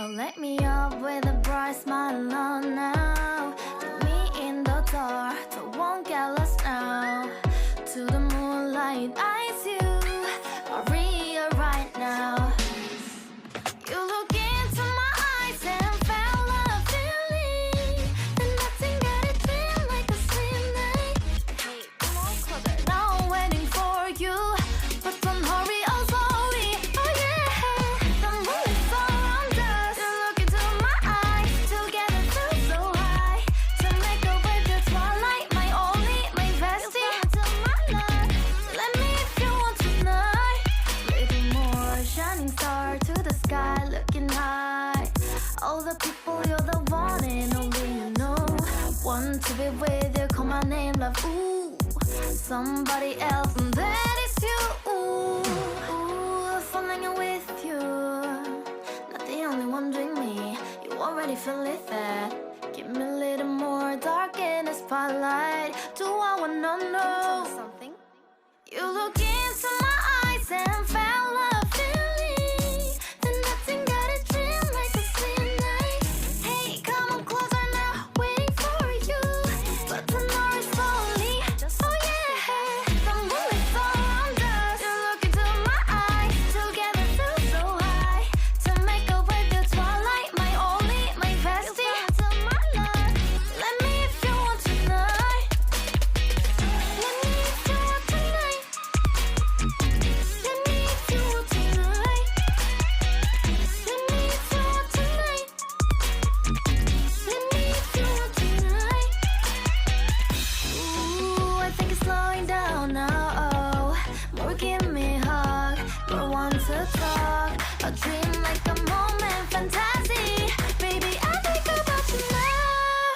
Oh, let me up with a bright smile on now. Put me in the dark, so won't get lost now. To the moonlight, eyes you, Maria right now. You look into my eyes and felt a feeling that nothing got a dream like a slim night. Hey, come on closer. Now I'm waiting for you, but don't hurry, oh slowly. Oh yeah, the moonlight's around us. You look into my eyes, together feel so high. To make a way through twilight, my only, my bestie. Into my life, let me if you want tonight. Little more shining star to the sky, looking high. All the people, you're the one and only you know. Want to be with you, call my name, love. Ooh, somebody else, and that is you. Ooh, falling in with you. Not the only one doing me. You already feel it there. Give me a little more dark in the spotlight. Do I wanna know something? You look into my eyes and felt a feeling that nothing got a dream like a slim night. Hey, come on closer now, waiting for you, but tomorrow is slowly. Oh yeah, the moonlight's around us. You look into my eyes, together feel so high. To make a way through twilight, my only, my bestie. Into my life, let me if you want tonight. Let me if you want tonight. Let me if you want tonight. Let me if you want tonight. Let me if you want tonight. Ooh, I think it's slowing down now. Oh, more give me a hug, more want to talk. A dream like a moment, fantasy. Baby, I think about you now.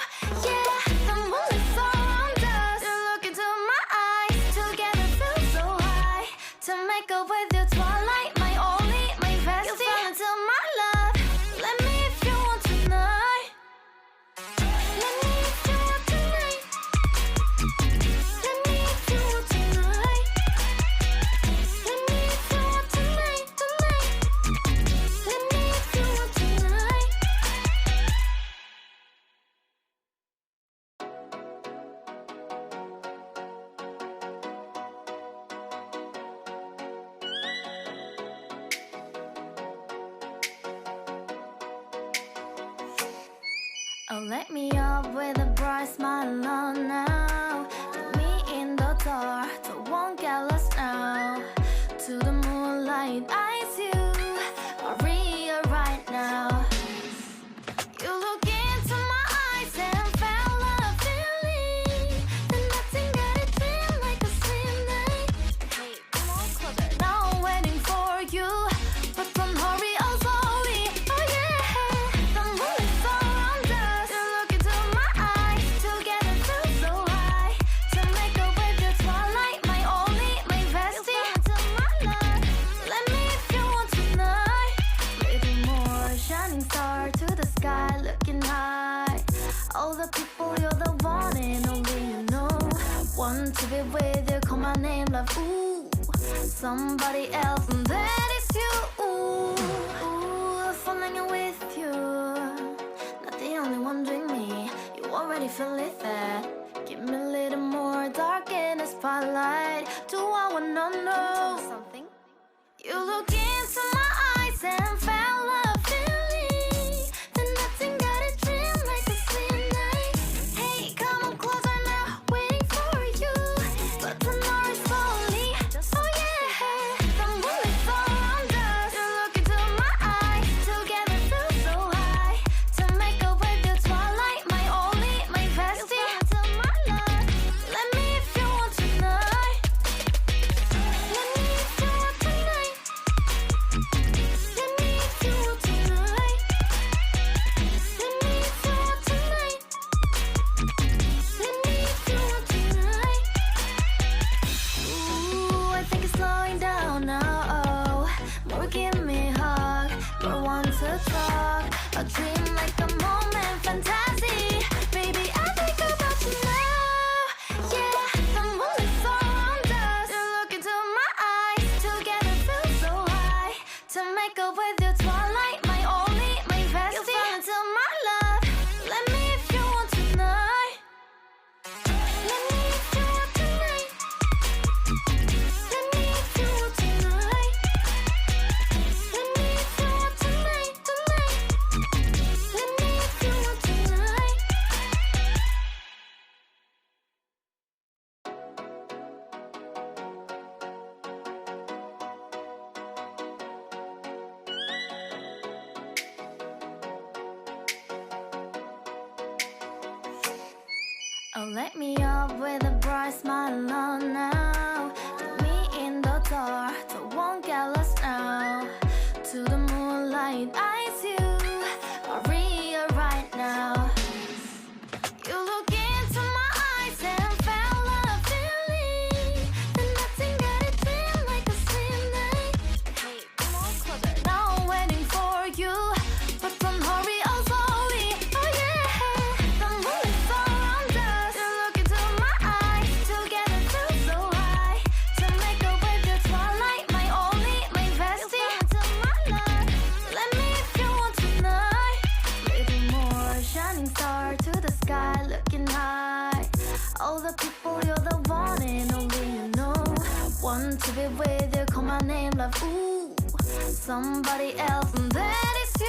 Yeah, the moonlight's around us. You look into my eyes, together feel so high. To make a way through twilight, my only, my bestie. You fell into my love. Let me if you want tonight. Let me if you want tonight. Let me if you want tonight. Let me if you want tonight, tonight. Let me if you want tonight. Oh, let me up with a bright smile on now. Put me in the dark, so won't get lost now. To the moonlight, eyes you, Maria right now. You look into my eyes and felt a feeling that nothing got a dream like a slim night. Hey, come on closer. Now I'm waiting for you, but don't hurry, oh slowly. Oh yeah, the moonlight's around us. You look into my eyes, together feel so high. To make a way through twilight, my only, my bestie. Into my life, let me if you want tonight. Little more shining star to the sky, looking high. All the people, you're the one and only you know. Want to be with you, call my name, love. Ooh, somebody else, and that is you. Ooh, falling in with you. Not the only one doing me. You already feel it there. Give me a little more dark in the spotlight. Do I wanna know something? You look into my eyes and felt a feeling that nothing got a dream like a slim night. Hey, come on closer now, waiting for you, but tomorrow is slowly. Oh yeah, the moonlight's around us. You look into my eyes, together feel so high. To make a way through twilight, my only, my bestie. Into my life, let me if you want tonight. Let me if you want tonight. Let me if you want tonight. Let me if you want tonight. Let me if you want tonight. Ooh, I think it's slowing down now. Oh, more give me a hug, more want to talk. A dream like a moment, fantasy. Baby, I think about you now. Yeah, the moonlight's around us. You look into my eyes, together feel so high. To make a way through twilight, my only, my Let me up with a bright smile on now. Put me in the dark, so won't get lost now. To the moonlight, eyes you are real right now. You look into my eyes and felt a feeling that nothing got it feel like a same night. Hey, come on closer. Now I'm waiting for you, but don't hurry, oh slowly. Oh yeah, the moon is around us. You look into my eyes, together feel so high. To make a way the twilight, my only, my bestie. To my love, let me if you want tonight. Little more shining star to the sky, looking high. All the people, you're the one and only you know. Want to be with you, call my name, love. Ooh, somebody else, and that is